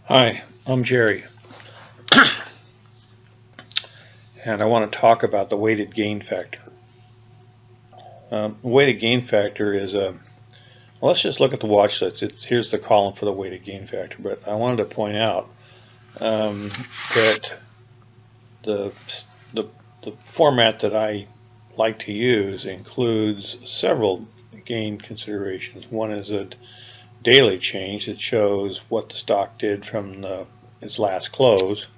Hi, I'm Jerry, and I want to talk about the weighted gain factor. Weighted gain factor is well, let's just look at the watch list. Here's the column for the weighted gain factor, but I wanted to point out that the, the the format that I like to use includes several gain considerations. One is a daily change that shows what the stock did from its last close.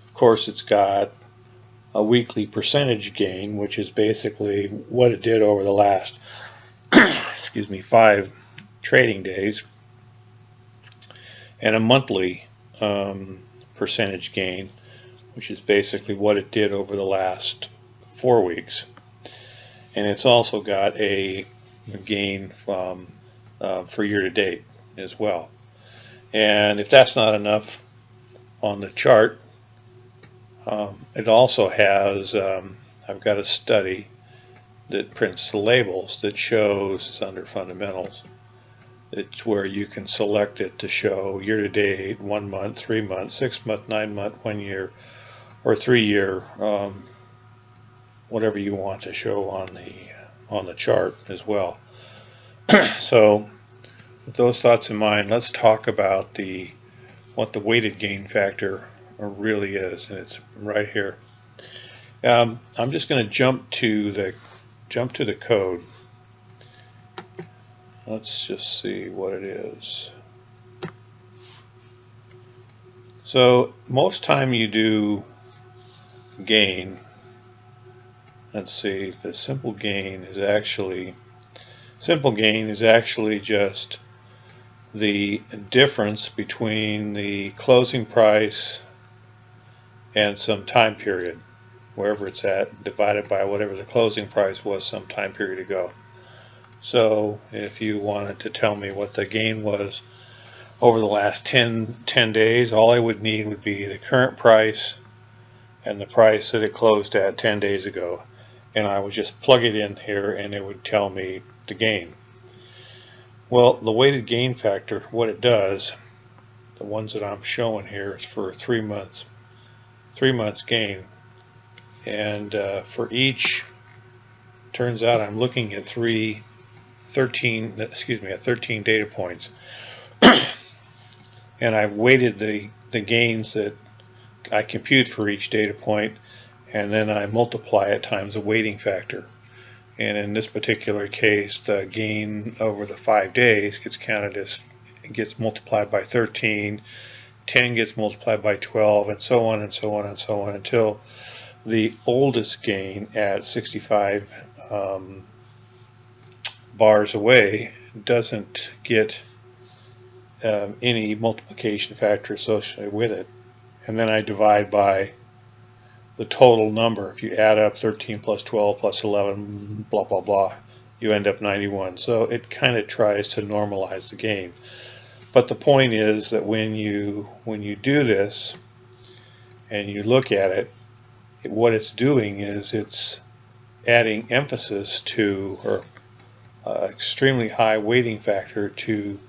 Of course, it's got a weekly percentage gain, which is basically what it did over the last excuse me 5 trading days, and a monthly percentage gain, which is basically what it did over the last 4 weeks. And it's also got a gain from for year to date as well. And if that's not enough on the chart, it also has, I've got a study that prints the labels that shows, it's under fundamentals, it's where you can select it to show year to date, 1 month, 3 months, 6 month, 9 month, 1 year, or 3 year, whatever you want to show on the chart as well. So with those thoughts in mind, let's talk about what the weighted gain factor really is, and it's right here. I'm just going to jump to the code. Let's just see what it is. So most time you do gain, let's see, the simple gain is actually just the difference between the closing price and some time period, wherever it's at, divided by whatever the closing price was some time period ago. So if you wanted to tell me what the gain was over the last 10 days, all I would need would be the current price and the price that it closed at 10 days ago, and I would just plug it in here and it would tell me the gain. Well, the weighted gain factor, what it does, the ones that I'm showing here is for 3 months gain, and for each, turns out I'm looking at 13 data points, and I've weighted the gains that I compute for each data point, and then I multiply it times the weighting factor. And in this particular case, the gain over the 5 days gets counted as, it gets multiplied by 13, 10 gets multiplied by 12, and so on and so on and so on until the oldest gain at 65 bars away doesn't get any multiplication factor associated with it. And then I divide by the total number. If you add up 13 plus 12 plus 11, blah, blah, blah, you end up 91. So it kind of tries to normalize the gain. But the point is that when you do this and you look at it, what it's doing is it's adding emphasis to, or extremely high weighting factor to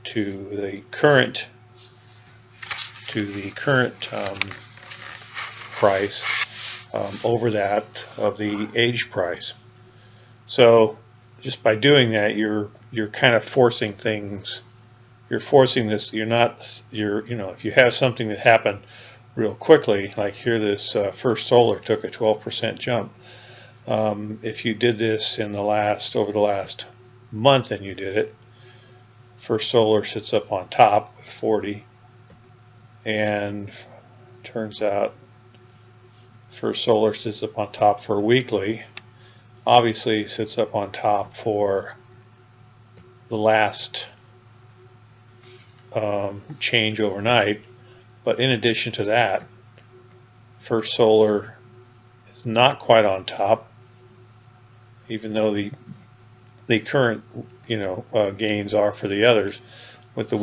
the current price over that of the age price. So just by doing that, you're kind of forcing things. You're forcing this. You know, if you have something that happened real quickly, like here, this First Solar took a 12% jump. If you did this over the last month and you did it, First Solar sits up on top with 40, and turns out First Solar sits up on top for weekly. Obviously sits up on top for the last change overnight, but in addition to that, First Solar is not quite on top, even though the current gains are for the others. With the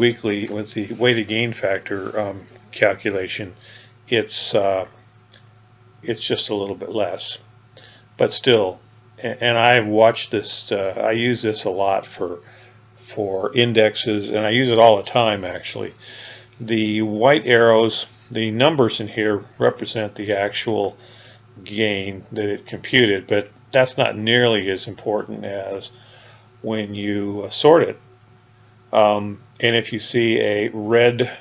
weighted gain factor calculation, it's just a little bit less, but still. And I've watched this. I use this a lot for indexes, and I use it all the time actually. The white arrows, the numbers in here represent the actual gain that it computed, but that's not nearly as important as when you sort it. And if you see a red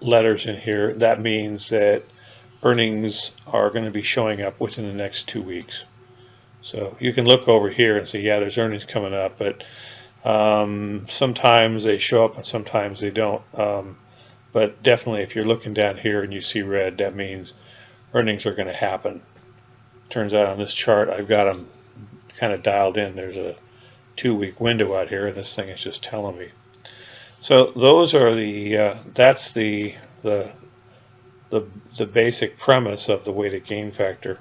letters in here, that means that earnings are going to be showing up within the next 2 weeks. So you can look over here and say, yeah, there's earnings coming up, but sometimes they show up and sometimes they don't. But definitely if you're looking down here and you see red, that means earnings are going to happen. Turns out on this chart I've got them kind of dialed in. There's a 2-week window out here and this thing is just telling me. So those are that's the basic premise of the weighted gain factor.